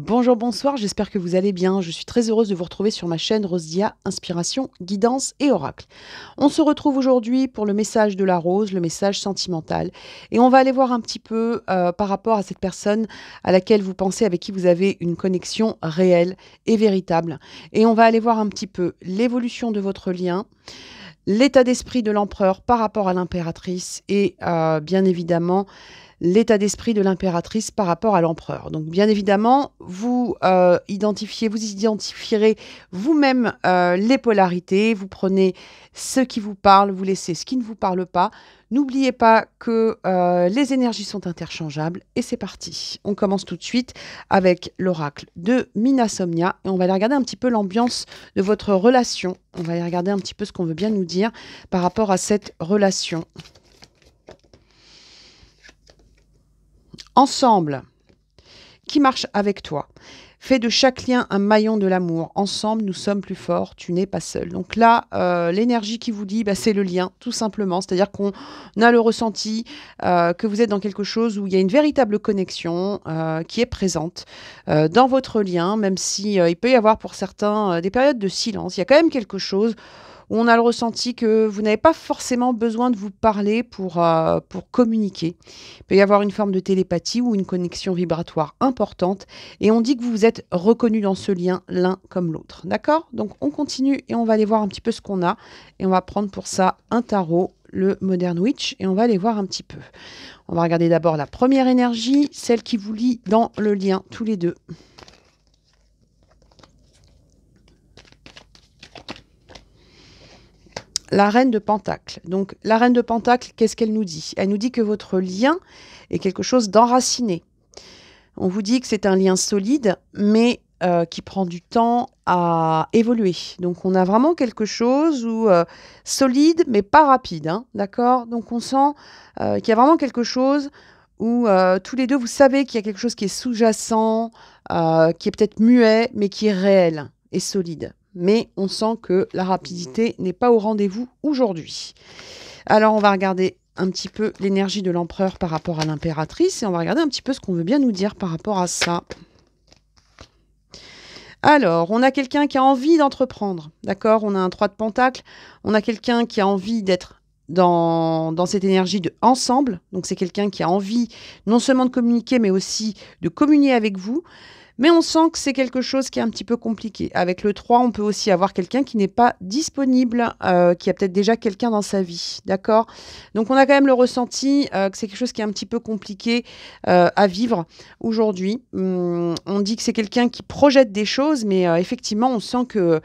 Bonjour, bonsoir, j'espère que vous allez bien. Je suis très heureuse de vous retrouver sur ma chaîne Rose Dia, Inspiration, Guidance et Oracle. On se retrouve aujourd'hui pour le message de la rose, le message sentimental. Et on va aller voir un petit peu par rapport à cette personne à laquelle vous pensez, avec qui vous avez une connexion réelle et véritable. Et on va aller voir un petit peu l'évolution de votre lien, l'état d'esprit de l'empereur par rapport à l'impératrice et bien évidemment l'état d'esprit de l'impératrice par rapport à l'empereur. Donc bien évidemment, vous identifierez vous-même les polarités, vous prenez ce qui vous parle, vous laissez ce qui ne vous parle pas. N'oubliez pas que les énergies sont interchangeables et c'est parti. On commence tout de suite avec l'oracle de Minasomnia et on va aller regarder un petit peu l'ambiance de votre relation. On va aller regarder un petit peu ce qu'on veut bien nous dire par rapport à cette relation. Ensemble, qui marche avec toi. Fais de chaque lien un maillon de l'amour. Ensemble, nous sommes plus forts, tu n'es pas seul. Donc là, l'énergie qui vous dit, c'est le lien, tout simplement. C'est-à-dire qu'on a le ressenti que vous êtes dans quelque chose où il y a une véritable connexion qui est présente dans votre lien, même si il peut y avoir pour certains des périodes de silence. Il y a quand même quelque chose où on a le ressenti que vous n'avez pas forcément besoin de vous parler pour communiquer. Il peut y avoir une forme de télépathie ou une connexion vibratoire importante et on dit que vous vous êtes reconnus dans ce lien l'un comme l'autre. D'accord? Donc on continue et on va aller voir un petit peu ce qu'on a et on va prendre pour ça un tarot, le Modern Witch, et on va aller voir un petit peu. On va regarder d'abord la première énergie, celle qui vous lie dans le lien tous les deux. La reine de Pentacle. Donc, la reine de Pentacle, qu'est-ce qu'elle nous dit? Elle nous dit que votre lien est quelque chose d'enraciné. On vous dit que c'est un lien solide, mais qui prend du temps à évoluer. Donc, on a vraiment quelque chose où solide, mais pas rapide. Hein, d'accord? Donc, on sent qu'il y a vraiment quelque chose où tous les deux, vous savez qu'il y a quelque chose qui est sous-jacent, qui est peut-être muet, mais qui est réel et solide. Mais on sent que la rapidité n'est pas au rendez-vous aujourd'hui. Alors, on va regarder un petit peu l'énergie de l'empereur par rapport à l'impératrice et on va regarder un petit peu ce qu'on veut bien nous dire par rapport à ça. Alors, on a quelqu'un qui a envie d'entreprendre, d'accord? On a un 3 de pentacle, on a quelqu'un qui a envie d'être dans cette énergie de ensemble. Donc, c'est quelqu'un qui a envie non seulement de communiquer, mais aussi de communier avec vous. Mais on sent que c'est quelque chose qui est un petit peu compliqué. Avec le 3, on peut aussi avoir quelqu'un qui n'est pas disponible, qui a peut-être déjà quelqu'un dans sa vie. D'accord? Donc, on a quand même le ressenti que c'est quelque chose qui est un petit peu compliqué à vivre aujourd'hui. On dit que c'est quelqu'un qui projette des choses, mais effectivement, on sent que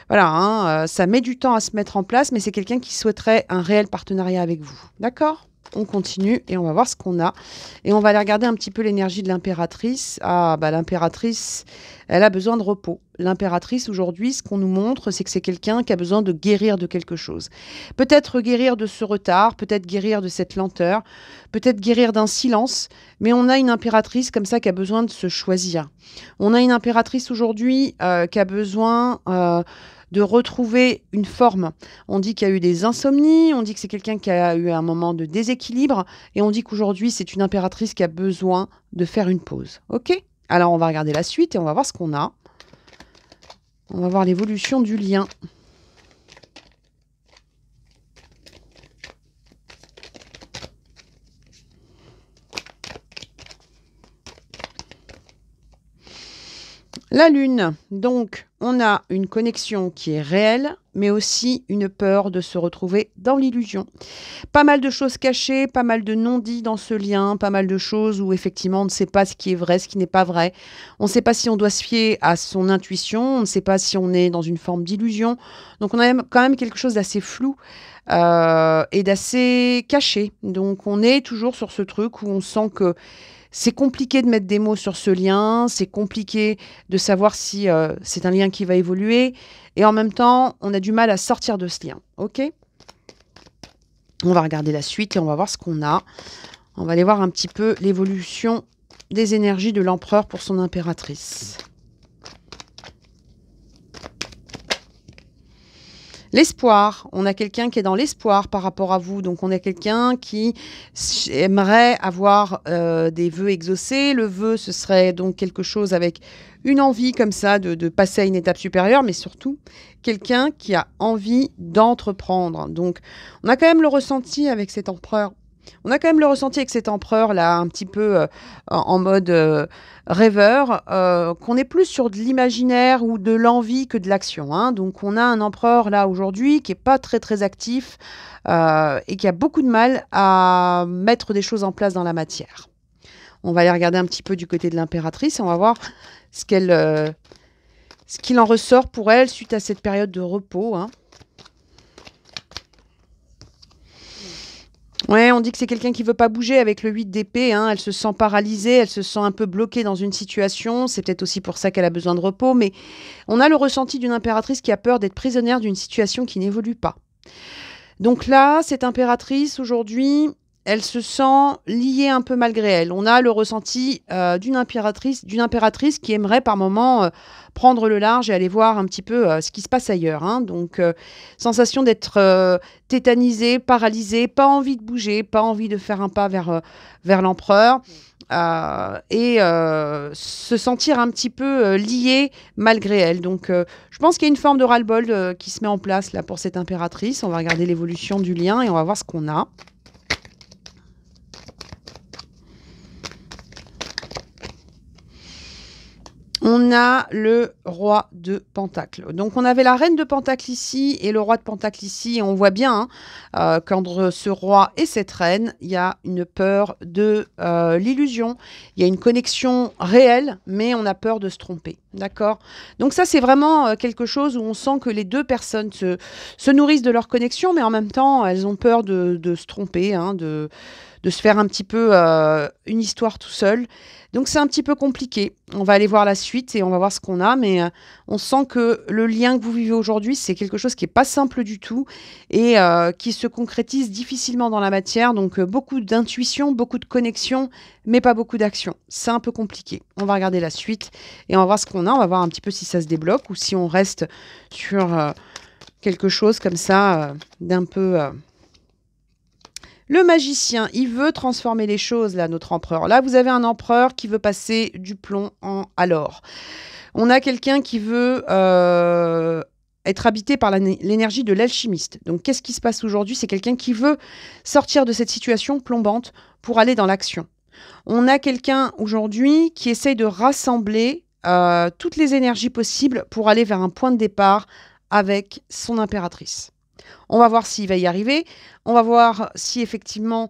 voilà, hein, ça met du temps à se mettre en place, mais c'est quelqu'un qui souhaiterait un réel partenariat avec vous. D'accord? On continue et on va voir ce qu'on a. Et on va aller regarder un petit peu l'énergie de l'impératrice. Ah, l'impératrice, elle a besoin de repos. L'impératrice, aujourd'hui, ce qu'on nous montre, c'est que c'est quelqu'un qui a besoin de guérir de quelque chose. Peut-être guérir de ce retard, peut-être guérir de cette lenteur, peut-être guérir d'un silence, mais on a une impératrice comme ça qui a besoin de se choisir. On a une impératrice aujourd'hui qui a besoin de retrouver une forme. On dit qu'il y a eu des insomnies, on dit que c'est quelqu'un qui a eu un moment de déséquilibre, et on dit qu'aujourd'hui, c'est une impératrice qui a besoin de faire une pause. Ok? Alors, on va regarder la suite et on va voir ce qu'on a. On va voir l'évolution du lien. La lune, donc on a une connexion qui est réelle, mais aussi une peur de se retrouver dans l'illusion. Pas mal de choses cachées, pas mal de non-dits dans ce lien, pas mal de choses où effectivement on ne sait pas ce qui est vrai, ce qui n'est pas vrai. On ne sait pas si on doit se fier à son intuition, on ne sait pas si on est dans une forme d'illusion. Donc on a quand même quelque chose d'assez flou et d'assez caché. Donc on est toujours sur ce truc où on sent que c'est compliqué de mettre des mots sur ce lien, c'est compliqué de savoir si c'est un lien qui va évoluer, et en même temps, on a du mal à sortir de ce lien. Ok? On va regarder la suite et on va voir ce qu'on a. On va aller voir un petit peu l'évolution des énergies de l'empereur pour son impératrice. L'espoir, on a quelqu'un qui est dans l'espoir par rapport à vous. Donc, on a quelqu'un qui aimerait avoir des vœux exaucés. Le vœu, ce serait donc quelque chose avec une envie comme ça de passer à une étape supérieure, mais surtout quelqu'un qui a envie d'entreprendre. Donc, on a quand même le ressenti avec cet empereur. On a quand même le ressenti avec cet empereur là, un petit peu en mode rêveur, qu'on est plus sur de l'imaginaire ou de l'envie que de l'action, hein. Donc on a un empereur là aujourd'hui qui est pas très très actif et qui a beaucoup de mal à mettre des choses en place dans la matière. On va aller regarder un petit peu du côté de l'impératrice et on va voir ce qu'il en ressort pour elle suite à cette période de repos, hein. Ouais, on dit que c'est quelqu'un qui veut pas bouger avec le 8 d'épée, hein. Elle se sent paralysée, elle se sent un peu bloquée dans une situation. C'est peut-être aussi pour ça qu'elle a besoin de repos, mais on a le ressenti d'une impératrice qui a peur d'être prisonnière d'une situation qui n'évolue pas. Donc là, cette impératrice, aujourd'hui, elle se sent liée un peu malgré elle. On a le ressenti d'une impératrice qui aimerait par moment prendre le large et aller voir un petit peu ce qui se passe ailleurs, hein. Donc, sensation d'être tétanisée, paralysée, pas envie de bouger, pas envie de faire un pas vers l'empereur. Et se sentir un petit peu liée malgré elle. Donc, je pense qu'il y a une forme de ras-le-bol qui se met en place là pour cette impératrice. On va regarder l'évolution du lien et on va voir ce qu'on a. On a le roi de Pentacle. Donc, on avait la reine de Pentacle ici et le roi de Pentacle ici. Et on voit bien qu'entre ce roi et cette reine, il y a une peur de l'illusion. Il y a une connexion réelle, mais on a peur de se tromper. D'accord? Donc ça, c'est vraiment quelque chose où on sent que les deux personnes se nourrissent de leur connexion, mais en même temps, elles ont peur de se tromper, hein, de se faire un petit peu une histoire tout seul. Donc c'est un petit peu compliqué. On va aller voir la suite et on va voir ce qu'on a, mais on sent que le lien que vous vivez aujourd'hui, c'est quelque chose qui n'est pas simple du tout et qui se concrétise difficilement dans la matière. Donc beaucoup d'intuition, beaucoup de connexion, mais pas beaucoup d'action. C'est un peu compliqué. On va regarder la suite et on va voir ce qu'on a. On va voir un petit peu si ça se débloque ou si on reste sur quelque chose comme ça d'un peu... Le magicien, il veut transformer les choses, là, notre empereur. Là, vous avez un empereur qui veut passer du plomb à l'or. On a quelqu'un qui veut être habité par l'énergie de l'alchimiste. Donc, qu'est-ce qui se passe aujourd'hui? C'est quelqu'un qui veut sortir de cette situation plombante pour aller dans l'action. On a quelqu'un aujourd'hui qui essaye de rassembler toutes les énergies possibles pour aller vers un point de départ avec son impératrice. On va voir s'il va y arriver. On va voir si effectivement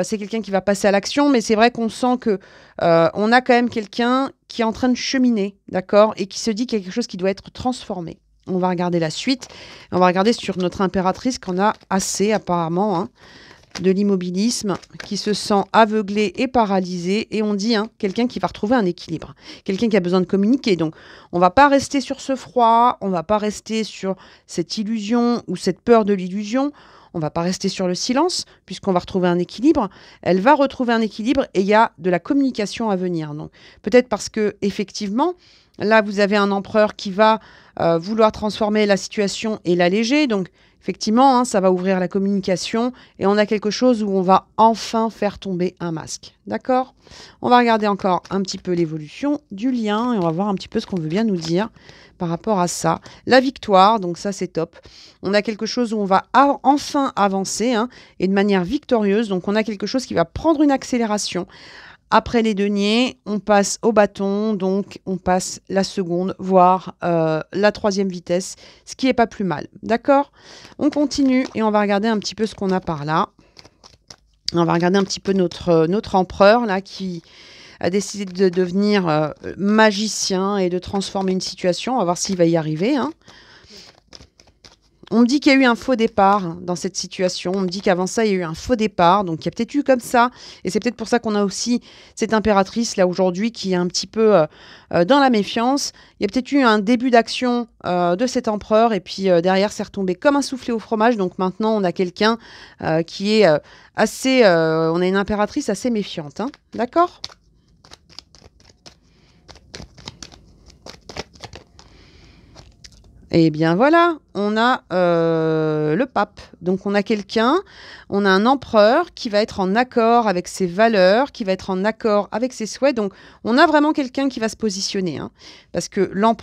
c'est quelqu'un qui va passer à l'action. Mais c'est vrai qu'on sent que on a quand même quelqu'un qui est en train de cheminer, d'accord, et qui se dit qu'il y a quelque chose qui doit être transformé. On va regarder la suite. On va regarder sur notre impératrice qu'on a assez apparemment, hein, de l'immobilisme, qui se sent aveuglé et paralysé. Et on dit quelqu'un qui va retrouver un équilibre. Quelqu'un qui a besoin de communiquer. Donc, on ne va pas rester sur ce froid. On ne va pas rester sur cette illusion ou cette peur de l'illusion. On ne va pas rester sur le silence, puisqu'on va retrouver un équilibre. Elle va retrouver un équilibre et il y a de la communication à venir. Donc, peut-être parce que effectivement, là, vous avez un empereur qui va vouloir transformer la situation et l'alléger. Donc, effectivement, ça va ouvrir la communication et on a quelque chose où on va enfin faire tomber un masque. D'accord? On va regarder encore un petit peu l'évolution du lien et on va voir un petit peu ce qu'on veut bien nous dire par rapport à ça. La victoire, donc ça c'est top. On a quelque chose où on va enfin avancer et de manière victorieuse. Donc on a quelque chose qui va prendre une accélération. Après les deniers, on passe au bâton, donc on passe la seconde, voire la troisième vitesse, ce qui n'est pas plus mal. D'accord? On continue et on va regarder un petit peu ce qu'on a par là. On va regarder un petit peu notre empereur là qui a décidé de devenir magicien et de transformer une situation. On va voir s'il va y arriver, hein. On me dit qu'il y a eu un faux départ dans cette situation. On me dit qu'avant ça, il y a eu un faux départ. Donc, il y a peut-être eu comme ça. Et c'est peut-être pour ça qu'on a aussi cette impératrice, là, aujourd'hui, qui est un petit peu dans la méfiance. Il y a peut-être eu un début d'action de cet empereur. Et puis, derrière, c'est retombé comme un soufflé au fromage. Donc, maintenant, on a quelqu'un qui est assez... on a une impératrice assez méfiante, hein. D'accord ? Et bien voilà, on a le pape. Donc on a quelqu'un, on a un empereur qui va être en accord avec ses valeurs, qui va être en accord avec ses souhaits. Donc on a vraiment quelqu'un qui va se positionner. Hein. Parce que le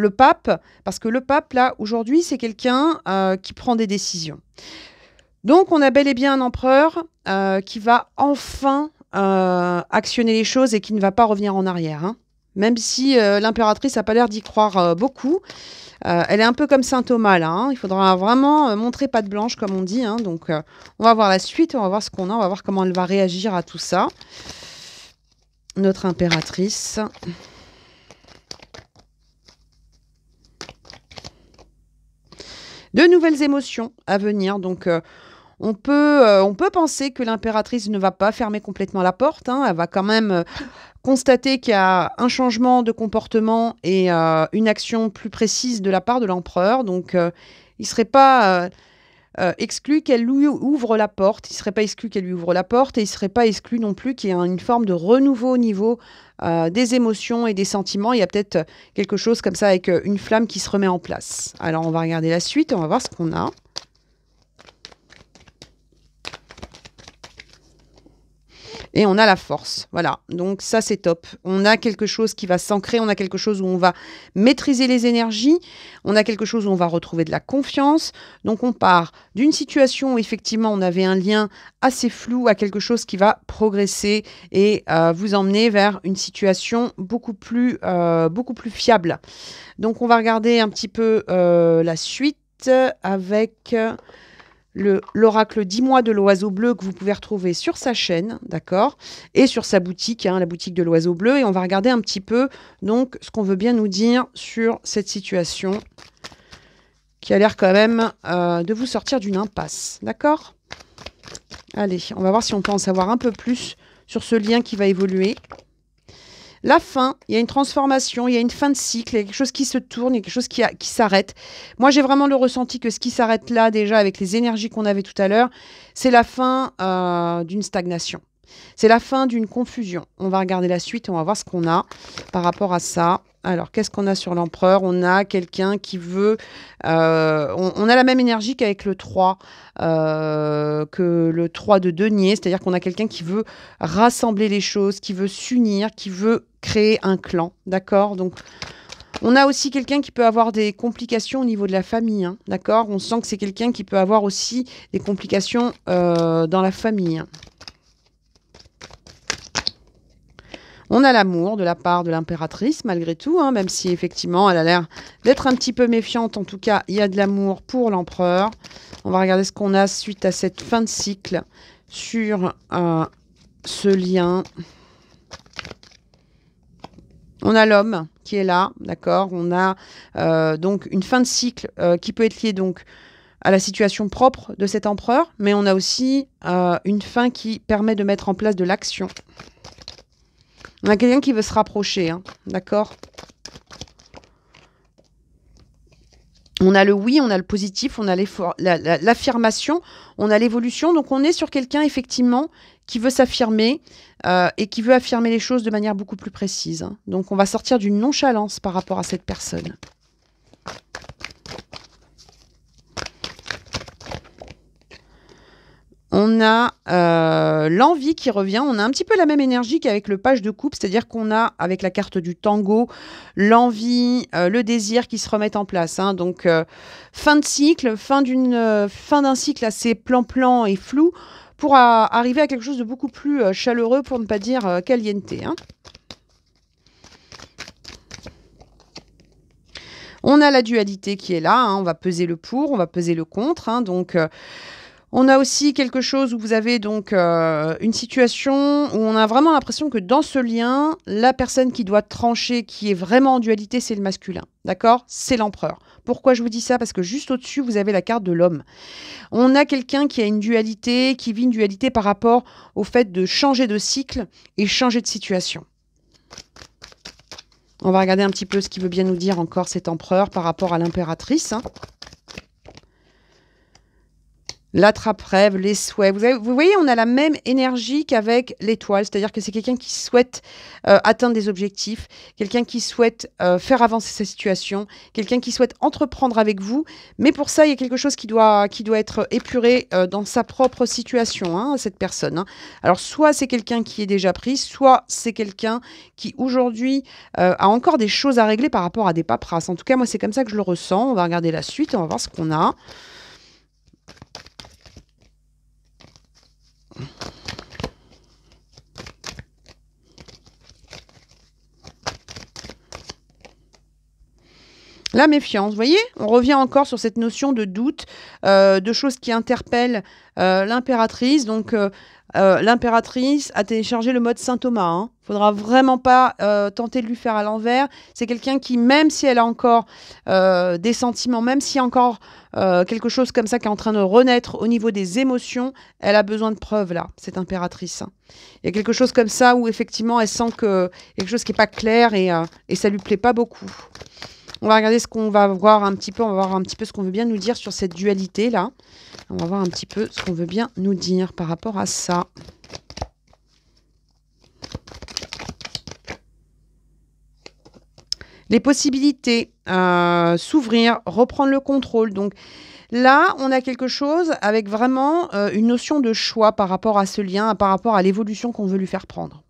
pape, parce que le pape, là, aujourd'hui, c'est quelqu'un qui prend des décisions. Donc on a bel et bien un empereur qui va enfin actionner les choses et qui ne va pas revenir en arrière. Hein. Même si l'impératrice n'a pas l'air d'y croire beaucoup. Elle est un peu comme saint Thomas, là. Hein. Il faudra vraiment montrer patte blanche, comme on dit. Hein. Donc, on va voir la suite, on va voir ce qu'on a, on va voir comment elle va réagir à tout ça. Notre impératrice. De nouvelles émotions à venir. Donc, on peut penser que l'impératrice ne va pas fermer complètement la porte. Hein. Elle va quand même constater qu'il y a un changement de comportement et une action plus précise de la part de l'empereur. Donc, il ne serait pas exclu qu'elle lui ouvre la porte. Il ne serait pas exclu qu'elle lui ouvre la porte et il ne serait pas exclu non plus qu'il y ait une forme de renouveau au niveau des émotions et des sentiments. Il y a peut-être quelque chose comme ça avec une flamme qui se remet en place. Alors, on va regarder la suite, on va voir ce qu'on a. Et on a la force, voilà. Donc ça, c'est top. On a quelque chose qui va s'ancrer, on a quelque chose où on va maîtriser les énergies, on a quelque chose où on va retrouver de la confiance. Donc on part d'une situation où effectivement on avait un lien assez flou à quelque chose qui va progresser et vous emmener vers une situation beaucoup plus fiable. Donc on va regarder un petit peu la suite avec l'oracle 10 mois de l'oiseau bleu que vous pouvez retrouver sur sa chaîne, d'accord, et sur sa boutique, hein, la boutique de l'oiseau bleu. Et on va regarder un petit peu donc ce qu'on veut bien nous dire sur cette situation qui a l'air quand même de vous sortir d'une impasse, d'accord. Allez, on va voir si on peut en savoir un peu plus sur ce lien qui va évoluer. La fin, il y a une transformation, il y a une fin de cycle, il y a quelque chose qui se tourne, il y a quelque chose qui s'arrête. Moi, j'ai vraiment le ressenti que ce qui s'arrête là, déjà, avec les énergies qu'on avait tout à l'heure, c'est la fin d'une stagnation. C'est la fin d'une confusion. On va regarder la suite, on va voir ce qu'on a par rapport à ça. Alors, qu'est-ce qu'on a sur l'empereur? On a quelqu'un qui veut... on a la même énergie qu'avec le 3, que le 3 de denier, c'est-à-dire qu'on a quelqu'un qui veut rassembler les choses, qui veut s'unir, qui veut créer un clan, d'accord? Donc, on a aussi quelqu'un qui peut avoir des complications au niveau de la famille, hein, d'accord? On sent que c'est quelqu'un qui peut avoir aussi des complications dans la famille. On a l'amour de la part de l'impératrice, malgré tout, hein, même si effectivement elle a l'air d'être un petit peu méfiante. En tout cas, il y a de l'amour pour l'empereur. On va regarder ce qu'on a suite à cette fin de cycle sur ce lien. On a l'homme qui est là, d'accord. On a donc une fin de cycle qui peut être liée donc à la situation propre de cet empereur, mais on a aussi une fin qui permet de mettre en place de l'action. On a quelqu'un qui veut se rapprocher, hein, d'accord? On a le oui, on a le positif, on a l'affirmation, on a l'évolution. Donc, on est sur quelqu'un, effectivement, qui veut s'affirmer et qui veut affirmer les choses de manière beaucoup plus précise. Hein. Donc, on va sortir d'une nonchalance par rapport à cette personne. On a l'envie qui revient. On a un petit peu la même énergie qu'avec le page de coupe, c'est-à-dire qu'on a, avec la carte du tango, l'envie, le désir qui se remettent en place. Hein. Donc, fin de cycle, fin d'un cycle assez plan-plan et flou, pour arriver à quelque chose de beaucoup plus chaleureux, pour ne pas dire caliente. Hein. On a la dualité qui est là. Hein. On va peser le pour, on va peser le contre. Hein. Donc... on a aussi quelque chose où vous avez donc une situation où on a vraiment l'impression que dans ce lien, la personne qui doit trancher, qui est vraiment en dualité, c'est le masculin. D'accord? C'est l'empereur. Pourquoi je vous dis ça? Parce que juste au-dessus, vous avez la carte de l'homme. On a quelqu'un qui a une dualité, qui vit une dualité par rapport au fait de changer de cycle et changer de situation. On va regarder un petit peu ce qu'il veut bien nous dire encore cet empereur par rapport à l'impératrice. Hein. L'attrape-rêve, les souhaits. Vous voyez, on a la même énergie qu'avec l'étoile, c'est-à-dire que c'est quelqu'un qui souhaite atteindre des objectifs, quelqu'un qui souhaite faire avancer sa situation, quelqu'un qui souhaite entreprendre avec vous, mais pour ça, il y a quelque chose qui doit être épuré dans sa propre situation, hein, cette personne. Hein. Alors, soit c'est quelqu'un qui est déjà pris, soit c'est quelqu'un qui, aujourd'hui, a encore des choses à régler par rapport à des paperasses. En tout cas, moi, c'est comme ça que je le ressens. On va regarder la suite, on va voir ce qu'on a. La méfiance, vous voyez, on revient encore sur cette notion de doute, de choses qui interpellent l'impératrice. Donc, l'impératrice a téléchargé le mode Saint Thomas. Hein. Faudra vraiment pas tenter de lui faire à l'envers. C'est quelqu'un qui, même si elle a encore des sentiments, même s'il y a encore quelque chose comme ça qui est en train de renaître au niveau des émotions, elle a besoin de preuves, là, cette impératrice. Hein. Il y a quelque chose comme ça où, effectivement, elle sent qu'il y a quelque chose qui n'est pas clair et ça lui plaît pas beaucoup. On va regarder ce qu'on va voir un petit peu. On va voir un petit peu ce qu'on veut bien nous dire sur cette dualité-là. On va voir un petit peu ce qu'on veut bien nous dire par rapport à ça. Les possibilités, s'ouvrir, reprendre le contrôle. Donc là, on a quelque chose avec vraiment une notion de choix par rapport à ce lien, par rapport à l'évolution qu'on veut lui faire prendre.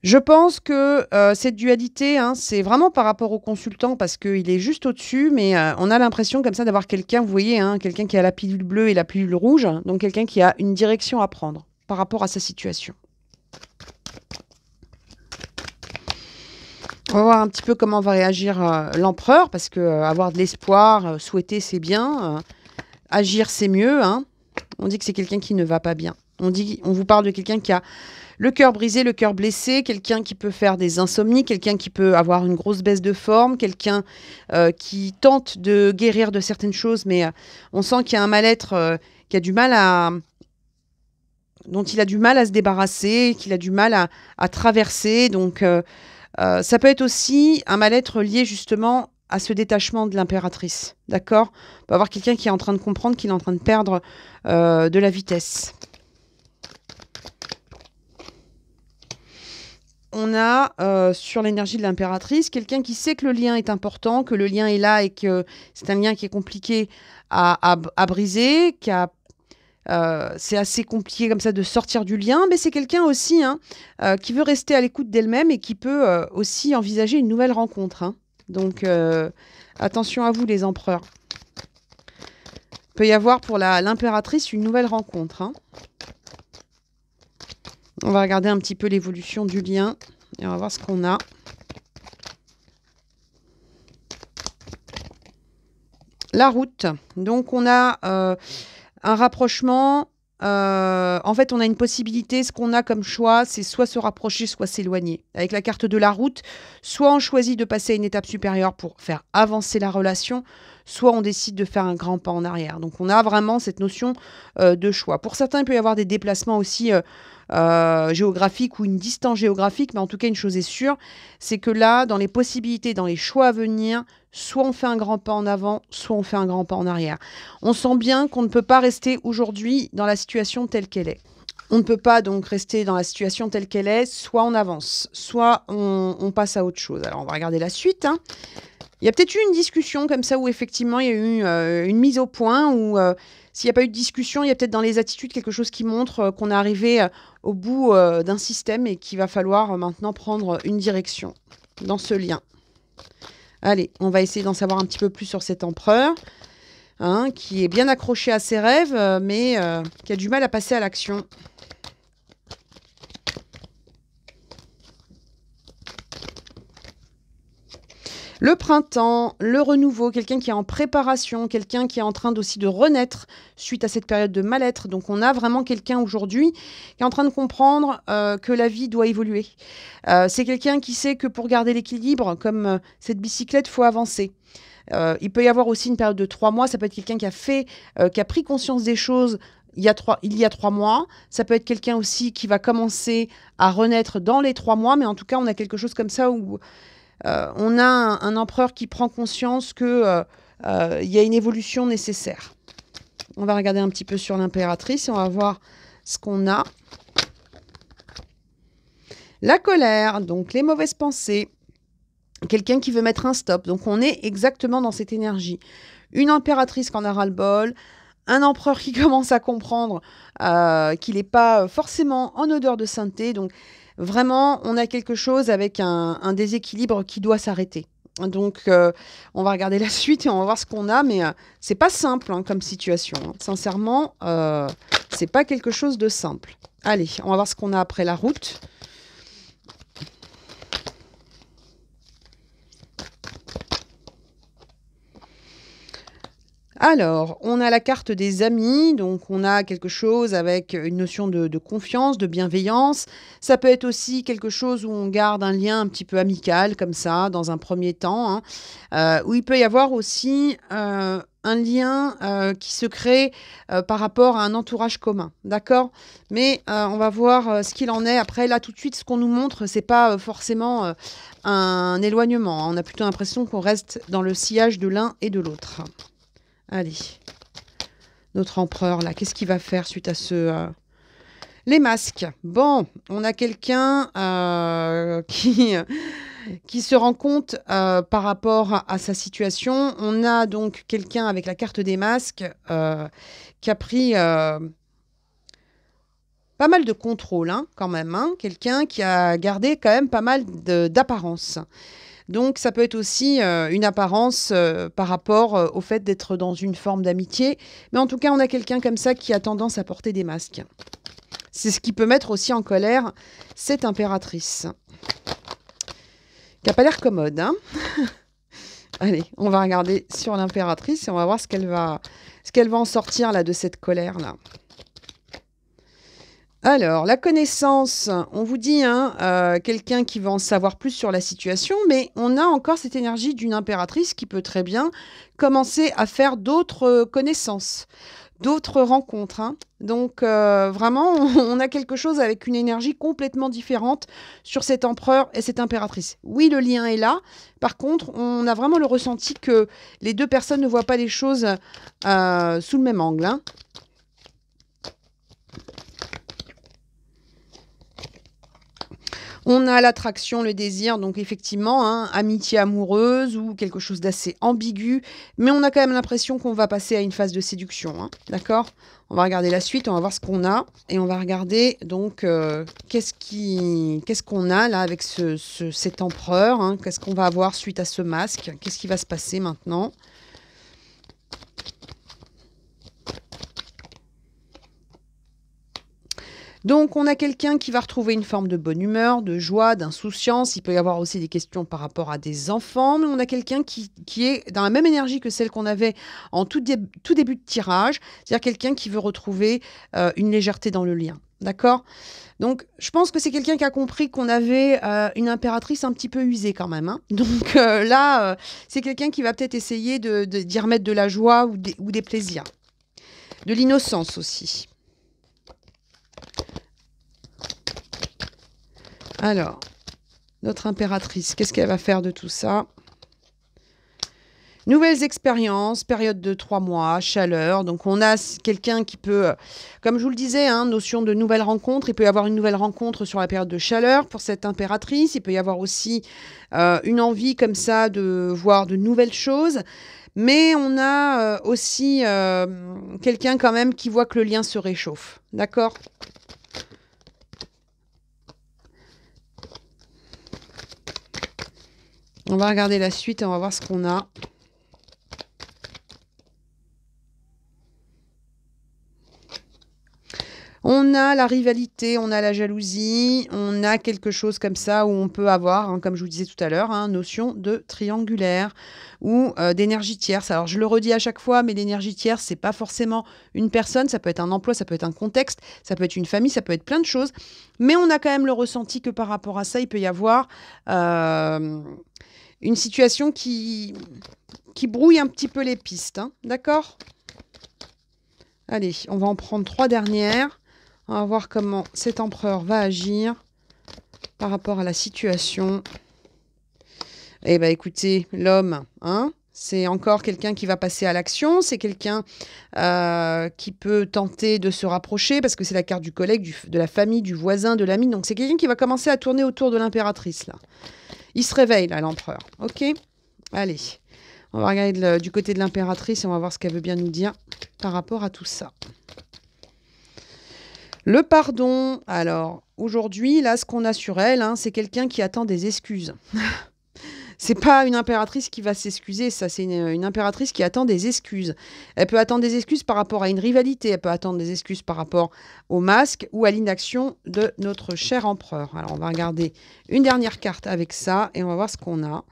Je pense que cette dualité, hein, c'est vraiment par rapport au consultant parce qu'il est juste au-dessus, mais on a l'impression comme ça d'avoir quelqu'un, vous voyez, hein, quelqu'un qui a la pilule bleue et la pilule rouge, donc quelqu'un qui a une direction à prendre par rapport à sa situation. On va voir un petit peu comment va réagir l'empereur, parce que avoir de l'espoir, souhaiter c'est bien, agir c'est mieux. Hein. On dit que c'est quelqu'un qui ne va pas bien. On vous parle de quelqu'un qui a le cœur brisé, le cœur blessé, quelqu'un qui peut faire des insomnies, quelqu'un qui peut avoir une grosse baisse de forme, quelqu'un qui tente de guérir de certaines choses, mais on sent qu'il y a un mal-être qui a du mal dont il a du mal à se débarrasser, qu'il a du mal à traverser. Donc, ça peut être aussi un mal-être lié justement à ce détachement de l'impératrice. D'accord ? On peut avoir quelqu'un qui est en train de comprendre qu'il est en train de perdre de la vitesse. On a sur l'énergie de l'impératrice quelqu'un qui sait que le lien est important, que le lien est là et que c'est un lien qui est compliqué à briser, c'est assez compliqué comme ça de sortir du lien, mais c'est quelqu'un aussi hein, qui veut rester à l'écoute d'elle-même et qui peut aussi envisager une nouvelle rencontre. Hein. Donc attention à vous les empereurs. Il peut y avoir pour l'impératrice une nouvelle rencontre. Hein. On va regarder un petit peu l'évolution du lien et on va voir ce qu'on a. La route. Donc, on a un rapprochement. En fait, on a une possibilité. Ce qu'on a comme choix, c'est soit se rapprocher, soit s'éloigner. Avec la carte de la route, soit on choisit de passer à une étape supérieure pour faire avancer la relation, soit on décide de faire un grand pas en arrière. Donc, on a vraiment cette notion de choix. Pour certains, il peut y avoir des déplacements aussi géographiques ou une distance géographique, mais en tout cas, une chose est sûre, c'est que là, dans les possibilités, dans les choix à venir, soit on fait un grand pas en avant, soit on fait un grand pas en arrière. On sent bien qu'on ne peut pas rester aujourd'hui dans la situation telle qu'elle est. On ne peut pas donc rester dans la situation telle qu'elle est, soit on avance, soit on passe à autre chose. Alors, on va regarder la suite. Hein. Il y a peut-être eu une discussion comme ça où effectivement il y a eu une mise au point où s'il n'y a pas eu de discussion, il y a peut-être dans les attitudes quelque chose qui montre qu'on est arrivé au bout d'un système et qu'il va falloir maintenant prendre une direction dans ce lien. Allez, on va essayer d'en savoir un petit peu plus sur cet empereur hein, qui est bien accroché à ses rêves mais qui a du mal à passer à l'action. Le printemps, le renouveau, quelqu'un qui est en préparation, quelqu'un qui est en train aussi de renaître suite à cette période de mal-être. Donc on a vraiment quelqu'un aujourd'hui qui est en train de comprendre que la vie doit évoluer. C'est quelqu'un qui sait que pour garder l'équilibre, comme cette bicyclette, il faut avancer. Il peut y avoir aussi une période de 3 mois. Ça peut être quelqu'un qui a pris conscience des choses il y a 3 mois. Ça peut être quelqu'un aussi qui va commencer à renaître dans les 3 mois. Mais en tout cas, on a quelque chose comme ça où... on a un empereur qui prend conscience qu'il y a une évolution nécessaire. On va regarder un petit peu sur l'impératrice et on va voir ce qu'on a. La colère, donc les mauvaises pensées. Quelqu'un qui veut mettre un stop. Donc, on est exactement dans cette énergie. Une impératrice qui en a ras-le-bol. Un empereur qui commence à comprendre qu'il n'est pas forcément en odeur de sainteté. Donc, vraiment, on a quelque chose avec un déséquilibre qui doit s'arrêter. Donc, on va regarder la suite et on va voir ce qu'on a. Mais c'est pas simple hein, comme situation. Hein. Sincèrement, c'est pas quelque chose de simple. Allez, on va voir ce qu'on a après la route. Alors, on a la carte des amis, donc on a quelque chose avec une notion de confiance, de bienveillance. Ça peut être aussi quelque chose où on garde un lien un petit peu amical, comme ça, dans un premier temps, hein, où il peut y avoir aussi un lien qui se crée par rapport à un entourage commun, d'accord? Mais on va voir ce qu'il en est. Après, là, tout de suite, ce qu'on nous montre, c'est pas forcément un éloignement. Hein. On a plutôt l'impression qu'on reste dans le sillage de l'un et de l'autre. Allez, notre empereur, là, qu'est-ce qu'il va faire suite à ce... Les masques. Bon, on a quelqu'un qui se rend compte par rapport à sa situation. On a donc quelqu'un avec la carte des masques qui a pris pas mal de contrôle, hein, quand même. Hein, quelqu'un qui a gardé quand même pas mal d'apparence. Donc, ça peut être aussi une apparence par rapport au fait d'être dans une forme d'amitié. Mais en tout cas, on a quelqu'un comme ça qui a tendance à porter des masques. C'est ce qui peut mettre aussi en colère cette impératrice. Qui n'a pas l'air commode. Hein. Allez, on va regarder sur l'impératrice et on va voir ce qu'elle va en sortir là, de cette colère-là. Alors, la connaissance, on vous dit, hein, quelqu'un qui va en savoir plus sur la situation, mais on a encore cette énergie d'une impératrice qui peut très bien commencer à faire d'autres connaissances, d'autres rencontres. Hein. Donc, vraiment, on a quelque chose avec une énergie complètement différente sur cet empereur et cette impératrice. Oui, le lien est là. Par contre, on a vraiment le ressenti que les deux personnes ne voient pas les choses sous le même angle. Hein. On a l'attraction, le désir, donc effectivement, hein, amitié amoureuse ou quelque chose d'assez ambigu, mais on a quand même l'impression qu'on va passer à une phase de séduction, hein, d'accord? On va regarder la suite, on va voir ce qu'on a, et on va regarder donc qu'est-ce qu'on a là avec cet empereur, hein, qu'est-ce qu'on va avoir suite à ce masque, qu'est-ce qui va se passer maintenant? Donc, on a quelqu'un qui va retrouver une forme de bonne humeur, de joie, d'insouciance. Il peut y avoir aussi des questions par rapport à des enfants, mais on a quelqu'un qui est dans la même énergie que celle qu'on avait en tout début de tirage, c'est-à-dire quelqu'un qui veut retrouver une légèreté dans le lien. D'accord? Donc, je pense que c'est quelqu'un qui a compris qu'on avait une impératrice un petit peu usée quand même. Hein. Donc là, c'est quelqu'un qui va peut-être essayer d'y remettre de la joie ou des plaisirs. De l'innocence aussi. Alors, notre impératrice, qu'est-ce qu'elle va faire de tout ça? Nouvelles expériences, période de 3 mois, chaleur. Donc, on a quelqu'un qui peut, comme je vous le disais, hein, notion de nouvelle rencontre. Il peut y avoir une nouvelle rencontre sur la période de chaleur pour cette impératrice. Il peut y avoir aussi une envie comme ça de voir de nouvelles choses. Mais on a aussi quelqu'un quand même qui voit que le lien se réchauffe. D'accord ? On va regarder la suite et on va voir ce qu'on a. On a la rivalité, on a la jalousie, on a quelque chose comme ça où on peut avoir, hein, comme je vous disais tout à l'heure, hein, notion de triangulaire ou d'énergie tierce. Alors je le redis à chaque fois, mais l'énergie tierce, c'est pas forcément une personne, ça peut être un emploi, ça peut être un contexte, ça peut être une famille, ça peut être plein de choses. Mais on a quand même le ressenti que par rapport à ça, il peut y avoir une situation qui brouille un petit peu les pistes. Hein, d'accord ? Allez, on va en prendre 3 dernières. On va voir comment cet empereur va agir par rapport à la situation. Eh bien, écoutez, l'homme, hein, C'est encore quelqu'un qui va passer à l'action, c'est quelqu'un qui peut tenter de se rapprocher, parce que c'est la carte du collègue, de la famille, du voisin, de l'ami. Donc c'est quelqu'un qui va commencer à tourner autour de l'impératrice, là. Il se réveille, là, l'empereur. Ok? Allez, on va regarder du côté de l'impératrice et on va voir ce qu'elle veut bien nous dire par rapport à tout ça. Le pardon, alors, aujourd'hui, là, ce qu'on a sur elle, hein, c'est quelqu'un qui attend des excuses. C'est pas une impératrice qui va s'excuser, ça, c'est une impératrice qui attend des excuses. Elle peut attendre des excuses par rapport à une rivalité, elle peut attendre des excuses par rapport au masque ou à l'inaction de notre cher empereur. Alors, on va regarder une dernière carte avec ça et on va voir ce qu'on a.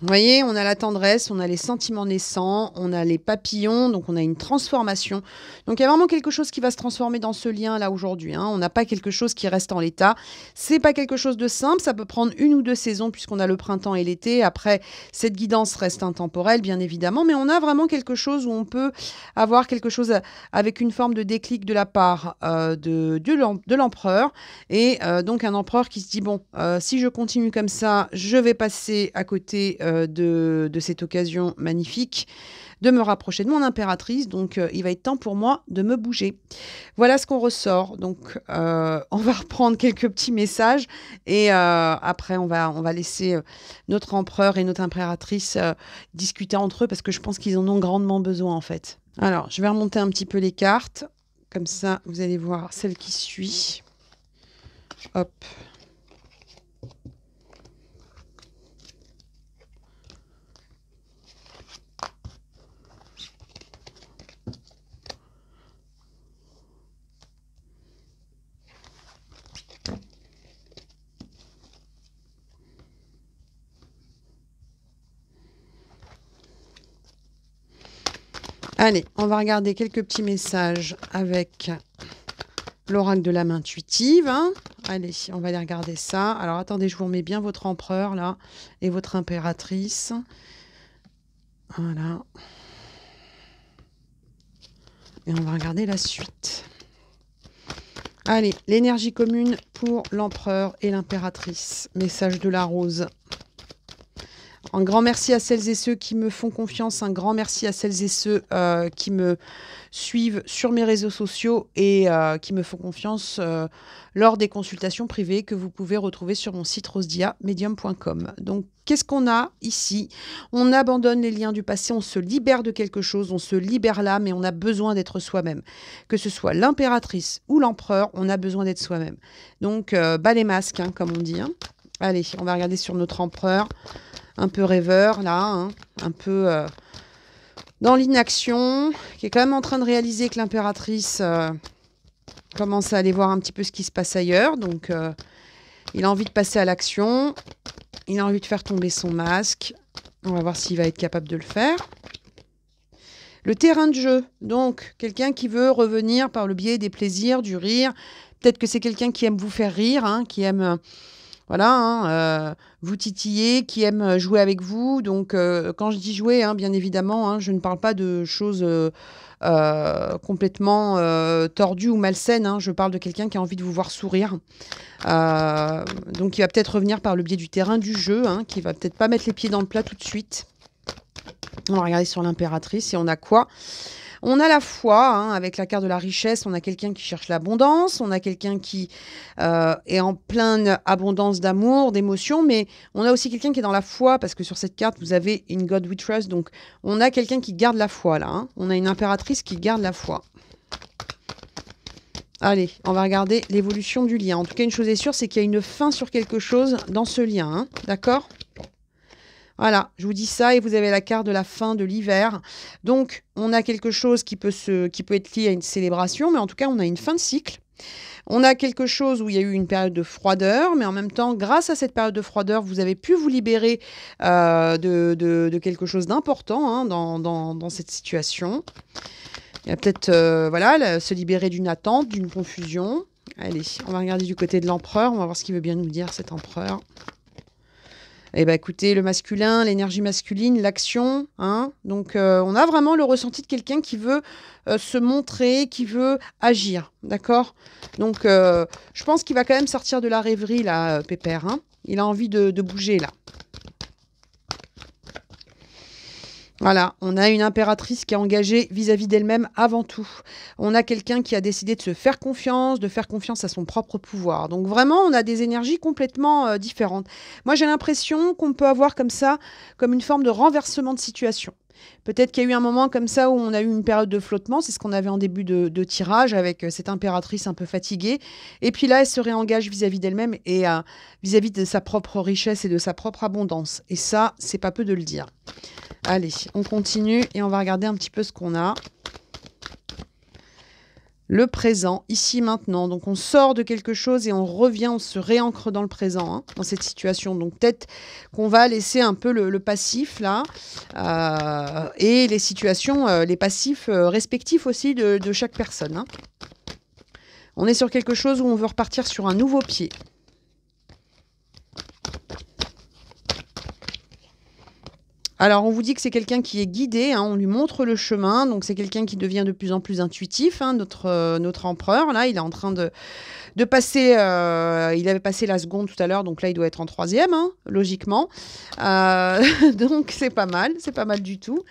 Vous voyez, on a la tendresse, on a les sentiments naissants, on a les papillons, donc on a une transformation. Donc il y a vraiment quelque chose qui va se transformer dans ce lien-là aujourd'hui, hein. On n'a pas quelque chose qui reste en l'état. C'est pas quelque chose de simple, ça peut prendre 1 ou 2 saisons puisqu'on a le printemps et l'été. Après, cette guidance reste intemporelle, bien évidemment, mais on a vraiment quelque chose où on peut avoir quelque chose avec une forme de déclic de la part de l'empereur. Et donc un empereur qui se dit, bon, si je continue comme ça, je vais passer à côté de cette occasion magnifique de me rapprocher de mon impératrice, donc il va être temps pour moi de me bouger. Voilà ce qu'on ressort, donc on va reprendre quelques petits messages et après on va laisser notre empereur et notre impératrice discuter entre eux parce que je pense qu'ils en ont grandement besoin en fait. Alors, je vais remonter un petit peu les cartes, comme ça vous allez voir celle qui suit. Hop. Allez, on va regarder quelques petits messages avec l'oracle de la main intuitive, hein. Allez, on va aller regarder ça. Alors, attendez, je vous remets bien votre empereur, là, et votre impératrice. Voilà. Et on va regarder la suite. Allez, l'énergie commune pour l'empereur et l'impératrice. Message de la rose. Un grand merci à celles et ceux qui me font confiance. Un grand merci à celles et ceux qui me suivent sur mes réseaux sociaux et qui me font confiance lors des consultations privées que vous pouvez retrouver sur mon site rosediamedium.com. Donc, qu'est-ce qu'on a ici? On abandonne les liens du passé, on se libère de quelque chose, on se libère là, mais on a besoin d'être soi-même. Que ce soit l'impératrice ou l'empereur, on a besoin d'être soi-même. Donc, bas les masques, hein, comme on dit, hein. Allez, on va regarder sur notre empereur. Un peu rêveur, là, hein, un peu dans l'inaction, qui est quand même en train de réaliser que l'impératrice commence à aller voir un petit peu ce qui se passe ailleurs. Donc, il a envie de passer à l'action. Il a envie de faire tomber son masque. On va voir s'il va être capable de le faire. Le terrain de jeu, donc, quelqu'un qui veut revenir par le biais des plaisirs, du rire. Peut-être que c'est quelqu'un qui aime vous faire rire, hein, qui aime... Voilà, hein, vous titiller, qui aime jouer avec vous. Donc, quand je dis jouer, hein, bien évidemment, hein, je ne parle pas de choses complètement tordues ou malsaines. Hein. Je parle de quelqu'un qui a envie de vous voir sourire. Donc, il va peut-être revenir par le biais du terrain du jeu, hein, qui va peut-être pas mettre les pieds dans le plat tout de suite. On va regarder sur l'impératrice et on a quoi ? On a la foi, hein, avec la carte de la richesse, on a quelqu'un qui cherche l'abondance, on a quelqu'un qui est en pleine abondance d'amour, d'émotions, mais on a aussi quelqu'un qui est dans la foi, parce que sur cette carte, vous avez In God We Trust, donc on a quelqu'un qui garde la foi, là. Hein. On a une impératrice qui garde la foi. Allez, on va regarder l'évolution du lien. En tout cas, une chose est sûre, c'est qu'il y a une fin sur quelque chose dans ce lien, hein, d'accord ? Voilà, je vous dis ça et vous avez la carte de la fin de l'hiver. Donc, on a quelque chose qui peut être lié à une célébration, mais en tout cas, on a une fin de cycle. On a quelque chose où il y a eu une période de froideur, mais en même temps, grâce à cette période de froideur, vous avez pu vous libérer de quelque chose d'important, hein, dans cette situation. Il y a peut-être se libérer d'une attente, d'une confusion. Allez, on va regarder du côté de l'empereur. On va voir ce qu'il veut bien nous dire, cet empereur. Eh ben, écoutez, le masculin, l'énergie masculine, l'action, hein. Donc, on a vraiment le ressenti de quelqu'un qui veut se montrer, qui veut agir, d'accord? Donc, je pense qu'il va quand même sortir de la rêverie, là, Pépère, hein. Il a envie de bouger, là. Voilà, on a une impératrice qui est engagée vis-à-vis d'elle-même avant tout. On a quelqu'un qui a décidé de se faire confiance, de faire confiance à son propre pouvoir. Donc vraiment, on a des énergies complètement différentes. Moi, j'ai l'impression qu'on peut avoir comme ça, comme une forme de renversement de situation. Peut-être qu'il y a eu un moment comme ça où on a eu une période de flottement, c'est ce qu'on avait en début de tirage avec cette impératrice un peu fatiguée. Et puis là, elle se réengage vis-à-vis d'elle-même et vis-à-vis de sa propre richesse et de sa propre abondance. Et ça, c'est pas peu de le dire. Allez, on continue et on va regarder un petit peu ce qu'on a. Le présent, ici, maintenant. Donc, on sort de quelque chose et on revient, on se réancre dans le présent, hein, dans cette situation. Donc, peut-être qu'on va laisser un peu le passif, là, et les situations, les passifs respectifs aussi de chaque personne, hein. On est sur quelque chose où on veut repartir sur un nouveau pied. Alors, on vous dit que c'est quelqu'un qui est guidé, hein, on lui montre le chemin, donc c'est quelqu'un qui devient de plus en plus intuitif, hein, notre empereur, là, il est en train de passer, il avait passé la seconde tout à l'heure, donc là, il doit être en troisième, hein, logiquement. Donc, c'est pas mal du tout.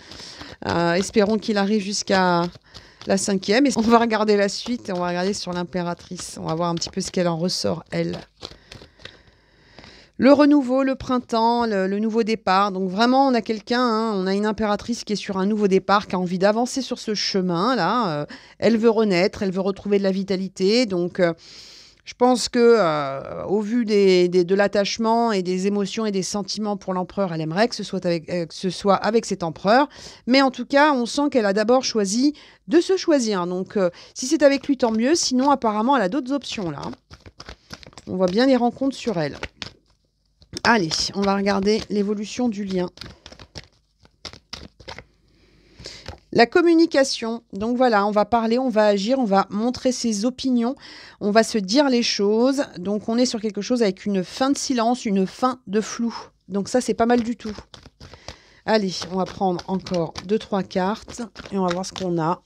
Espérons qu'il arrive jusqu'à la cinquième, et on va regarder la suite, et on va regarder sur l'impératrice, on va voir un petit peu ce qu'elle en ressort, elle. Le renouveau, le printemps, le nouveau départ. Donc vraiment, on a quelqu'un, hein, on a une impératrice qui est sur un nouveau départ, qui a envie d'avancer sur ce chemin-là. Elle veut renaître, elle veut retrouver de la vitalité. Donc, je pense que, au vu de l'attachement et des émotions et des sentiments pour l'empereur, elle aimerait que ce soit avec cet empereur. Mais en tout cas, on sent qu'elle a d'abord choisi de se choisir. Donc, si c'est avec lui, tant mieux. Sinon, apparemment, elle a d'autres options là. On voit bien les rencontres sur elle. Allez, on va regarder l'évolution du lien. La communication, donc voilà, on va parler, on va agir, on va montrer ses opinions, on va se dire les choses. Donc on est sur quelque chose avec une fin de silence, une fin de flou. Donc ça, c'est pas mal du tout. Allez, on va prendre encore 2-3 cartes et on va voir ce qu'on a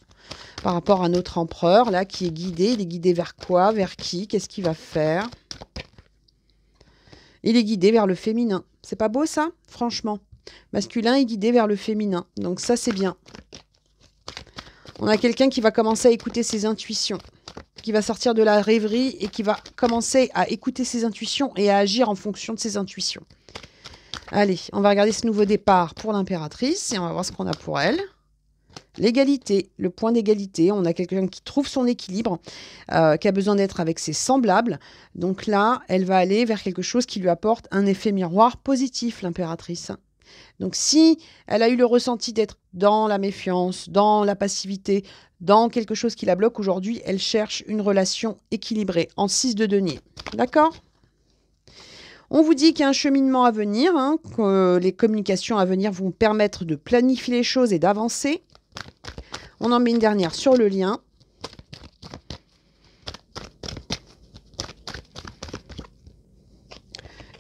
par rapport à notre empereur, là, qui est guidé. Il est guidé vers quoi? Vers qui? Qu'est-ce qu'il va faire? Il est guidé vers le féminin. C'est pas beau ça? Franchement. Masculin est guidé vers le féminin. Donc ça, c'est bien. On a quelqu'un qui va commencer à écouter ses intuitions, qui va sortir de la rêverie et qui va commencer à écouter ses intuitions et à agir en fonction de ses intuitions. Allez, on va regarder ce nouveau départ pour l'impératrice et on va voir ce qu'on a pour elle. L'égalité, le point d'égalité. On a quelqu'un qui trouve son équilibre, qui a besoin d'être avec ses semblables. Donc là, elle va aller vers quelque chose qui lui apporte un effet miroir positif, l'impératrice. Donc si elle a eu le ressenti d'être dans la méfiance, dans la passivité, dans quelque chose qui la bloque aujourd'hui, elle cherche une relation équilibrée en 6 de denier. D'accord ? On vous dit qu'il y a un cheminement à venir, hein, que les communications à venir vont permettre de planifier les choses et d'avancer. On en met une dernière sur le lien.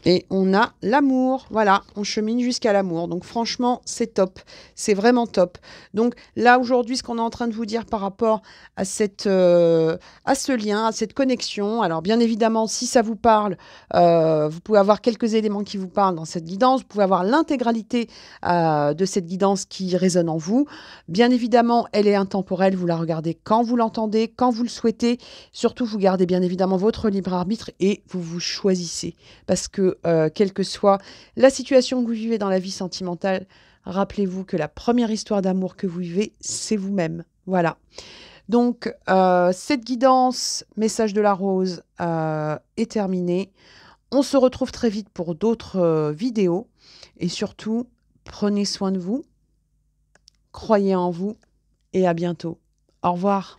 Et on a l'amour, voilà, on chemine jusqu'à l'amour. Donc franchement, c'est top, c'est vraiment top. Donc là, aujourd'hui, ce qu'on est en train de vous dire par rapport à ce lien, à cette connexion, alors bien évidemment, si ça vous parle, vous pouvez avoir quelques éléments qui vous parlent dans cette guidance, vous pouvez avoir l'intégralité de cette guidance qui résonne en vous. Bien évidemment, elle est intemporelle, vous la regardez quand vous l'entendez, quand vous le souhaitez. Surtout, vous gardez bien évidemment votre libre arbitre et vous vous choisissez. Parce que quelle que soit la situation que vous vivez dans la vie sentimentale, rappelez-vous que la première histoire d'amour que vous vivez, c'est vous-même. Voilà. Donc, cette guidance, message de la rose, est terminée. On se retrouve très vite pour d'autres vidéos. Et surtout, prenez soin de vous, croyez en vous et à bientôt. Au revoir.